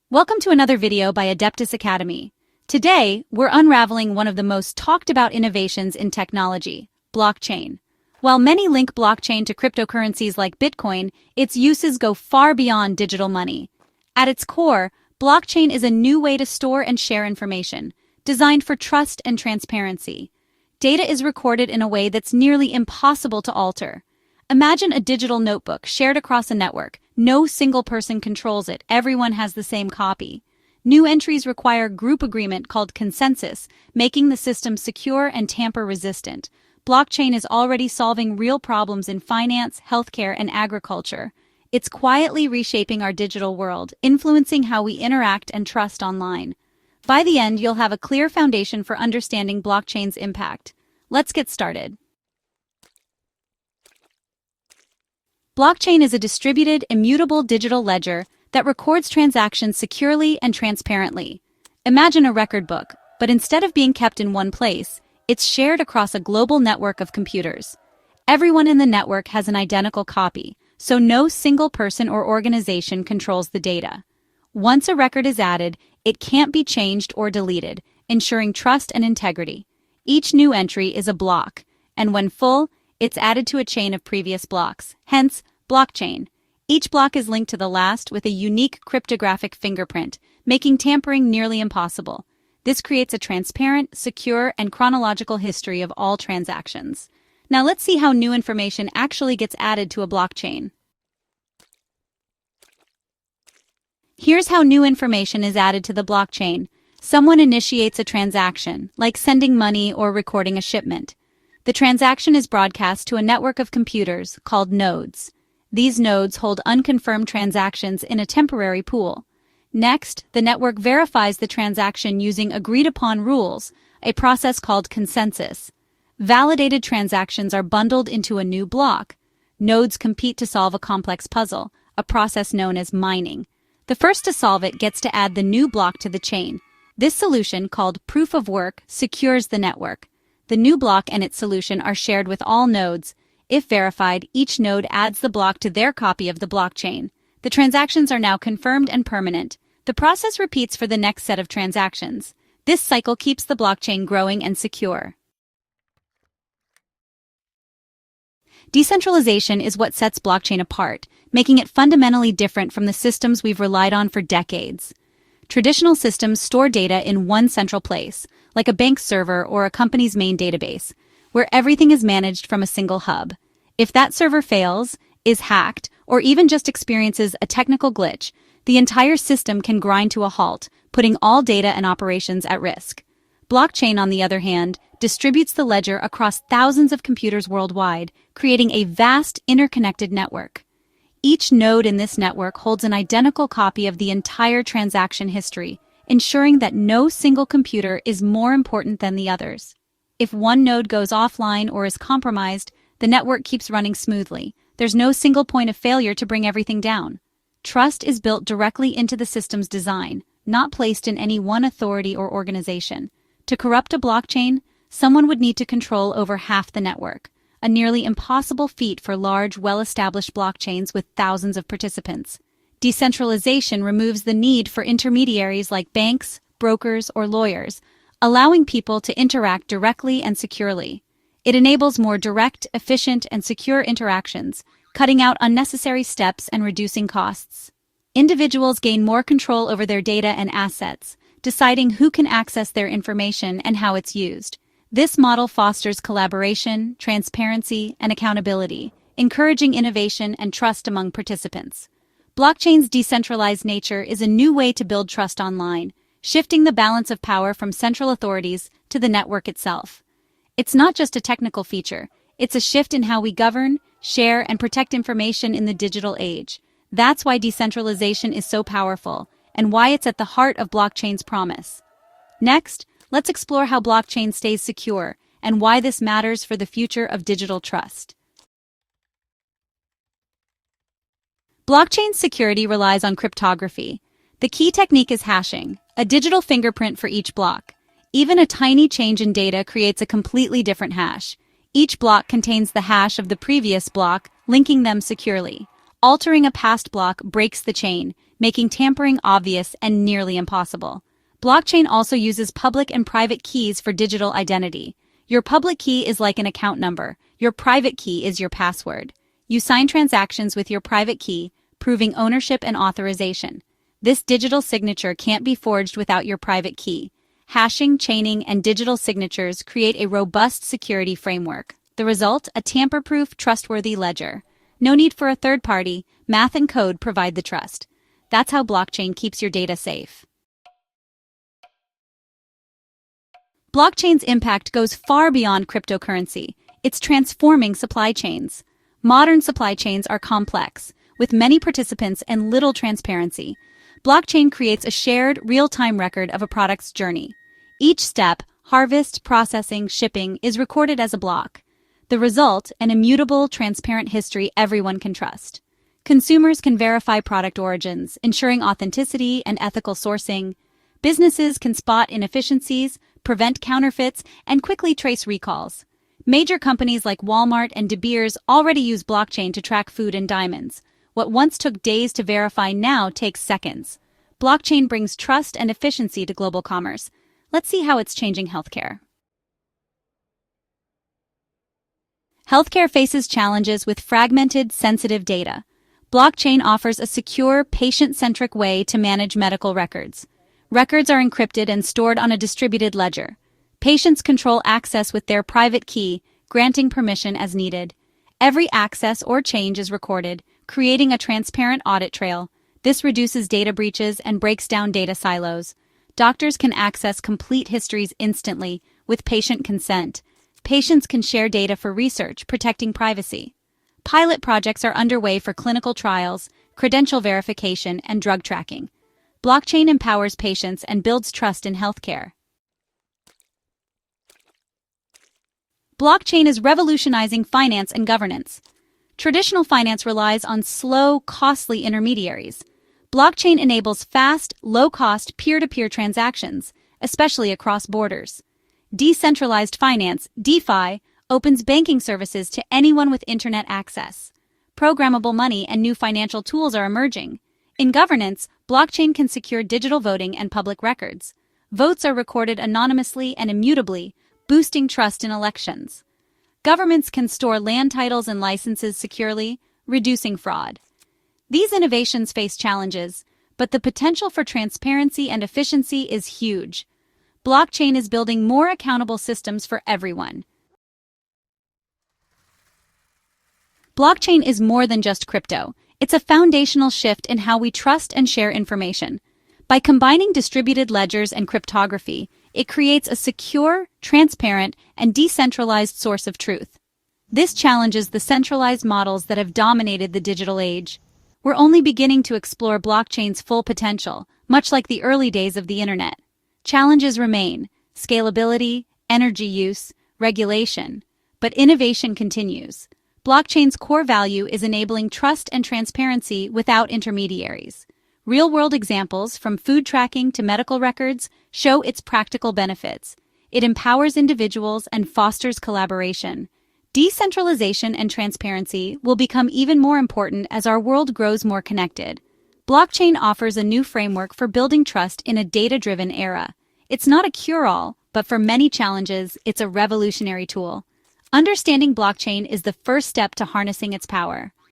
Welcome to another video by Adeptus Academy. Today, we're unraveling one of the most talked about innovations in technology, blockchain. While many link blockchain to cryptocurrencies like Bitcoin, its uses go far beyond digital money. At its core, blockchain is a new way to store and share information, designed for trust and transparency. Data is recorded in a way that's nearly impossible to alter. Imagine a digital notebook shared across a network. No single person controls it. Everyone has the same copy. New entries require group agreement called consensus, making the system secure and tamper-resistant. Blockchain is already solving real problems in finance, healthcare, and agriculture. It's quietly reshaping our digital world, influencing how we interact and trust online. By the end, you'll have a clear foundation for understanding blockchain's impact. Let's get started. Blockchain is a distributed, immutable digital ledger that records transactions securely and transparently. Imagine a record book, but instead of being kept in one place, it's shared across a global network of computers. Everyone in the network has an identical copy, so no single person or organization controls the data. Once a record is added, it can't be changed or deleted, ensuring trust and integrity. Each new entry is a block, and when full, it's added to a chain of previous blocks, hence, blockchain. Each block is linked to the last with a unique cryptographic fingerprint, making tampering nearly impossible. This creates a transparent, secure, and chronological history of all transactions. Now let's see how new information actually gets added to a blockchain. Here's how new information is added to the blockchain. Someone initiates a transaction, like sending money or recording a shipment. The transaction is broadcast to a network of computers called nodes. These nodes hold unconfirmed transactions in a temporary pool. Next, the network verifies the transaction using agreed-upon rules, a process called consensus. Validated transactions are bundled into a new block. Nodes compete to solve a complex puzzle, a process known as mining. The first to solve it gets to add the new block to the chain. This solution, called proof of work, secures the network. The new block and its solution are shared with all nodes. If verified, each node adds the block to their copy of the blockchain. The transactions are now confirmed and permanent. The process repeats for the next set of transactions. This cycle keeps the blockchain growing and secure. Decentralization is what sets blockchain apart, making it fundamentally different from the systems we've relied on for decades. Traditional systems store data in one central place, like a bank server or a company's main database, where everything is managed from a single hub. If that server fails, is hacked, or even just experiences a technical glitch, the entire system can grind to a halt, putting all data and operations at risk. Blockchain, on the other hand, distributes the ledger across thousands of computers worldwide, creating a vast, interconnected network. Each node in this network holds an identical copy of the entire transaction history, ensuring that no single computer is more important than the others. If one node goes offline or is compromised, the network keeps running smoothly. There's no single point of failure to bring everything down. Trust is built directly into the system's design, not placed in any one authority or organization. To corrupt a blockchain, someone would need to control over half the network, a nearly impossible feat for large, well-established blockchains with thousands of participants. Decentralization removes the need for intermediaries like banks, brokers, or lawyers, allowing people to interact directly and securely. It enables more direct, efficient, and secure interactions, cutting out unnecessary steps and reducing costs. Individuals gain more control over their data and assets, deciding who can access their information and how it's used. This model fosters collaboration, transparency, and accountability, encouraging innovation and trust among participants. Blockchain's decentralized nature is a new way to build trust online, shifting the balance of power from central authorities to the network itself. It's not just a technical feature, it's a shift in how we govern, share, and protect information in the digital age. That's why decentralization is so powerful, and why it's at the heart of blockchain's promise. Next, let's explore how blockchain stays secure, and why this matters for the future of digital trust. Blockchain security relies on cryptography. The key technique is hashing, a digital fingerprint for each block. Even a tiny change in data creates a completely different hash. Each block contains the hash of the previous block, linking them securely. Altering a past block breaks the chain, making tampering obvious and nearly impossible. Blockchain also uses public and private keys for digital identity. Your public key is like an account number. Your private key is your password. You sign transactions with your private key, proving ownership and authorization. This digital signature can't be forged without your private key. Hashing, chaining, and digital signatures create a robust security framework. The result, a tamper-proof, trustworthy ledger. No need for a third party. Math and code provide the trust. That's how blockchain keeps your data safe. Blockchain's impact goes far beyond cryptocurrency. It's transforming supply chains. Modern supply chains are complex, with many participants and little transparency. Blockchain creates a shared, real-time record of a product's journey. Each step, harvest, processing, shipping, is recorded as a block. The result, an immutable, transparent history everyone can trust. Consumers can verify product origins, ensuring authenticity and ethical sourcing. Businesses can spot inefficiencies, prevent counterfeits, and quickly trace recalls. Major companies like Walmart and De Beers already use blockchain to track food and diamonds. What once took days to verify now takes seconds. Blockchain brings trust and efficiency to global commerce. Let's see how it's changing healthcare. Healthcare faces challenges with fragmented, sensitive data. Blockchain offers a secure, patient-centric way to manage medical records. Records are encrypted and stored on a distributed ledger. Patients control access with their private key, granting permission as needed. Every access or change is recorded, creating a transparent audit trail. This reduces data breaches and breaks down data silos. Doctors can access complete histories instantly, with patient consent. Patients can share data for research, protecting privacy. Pilot projects are underway for clinical trials, credential verification, and drug tracking. Blockchain empowers patients and builds trust in healthcare. Blockchain is revolutionizing finance and governance. Traditional finance relies on slow, costly intermediaries. Blockchain enables fast, low-cost, peer-to-peer transactions, especially across borders. Decentralized finance, DeFi, opens banking services to anyone with internet access. Programmable money and new financial tools are emerging. In governance, blockchain can secure digital voting and public records. Votes are recorded anonymously and immutably, boosting trust in elections. Governments can store land titles and licenses securely, reducing fraud. These innovations face challenges, but the potential for transparency and efficiency is huge. Blockchain is building more accountable systems for everyone. Blockchain is more than just crypto. It's a foundational shift in how we trust and share information. By combining distributed ledgers and cryptography, it creates a secure, transparent, and decentralized source of truth. This challenges the centralized models that have dominated the digital age. We're only beginning to explore blockchain's full potential, much like the early days of the internet. Challenges remain: scalability, energy use, regulation, but innovation continues. Blockchain's core value is enabling trust and transparency without intermediaries. Real-world examples, from food tracking to medical records, show its practical benefits. It empowers individuals and fosters collaboration. Decentralization and transparency will become even more important as our world grows more connected. Blockchain offers a new framework for building trust in a data-driven era. It's not a cure-all, but for many challenges, it's a revolutionary tool. Understanding blockchain is the first step to harnessing its power.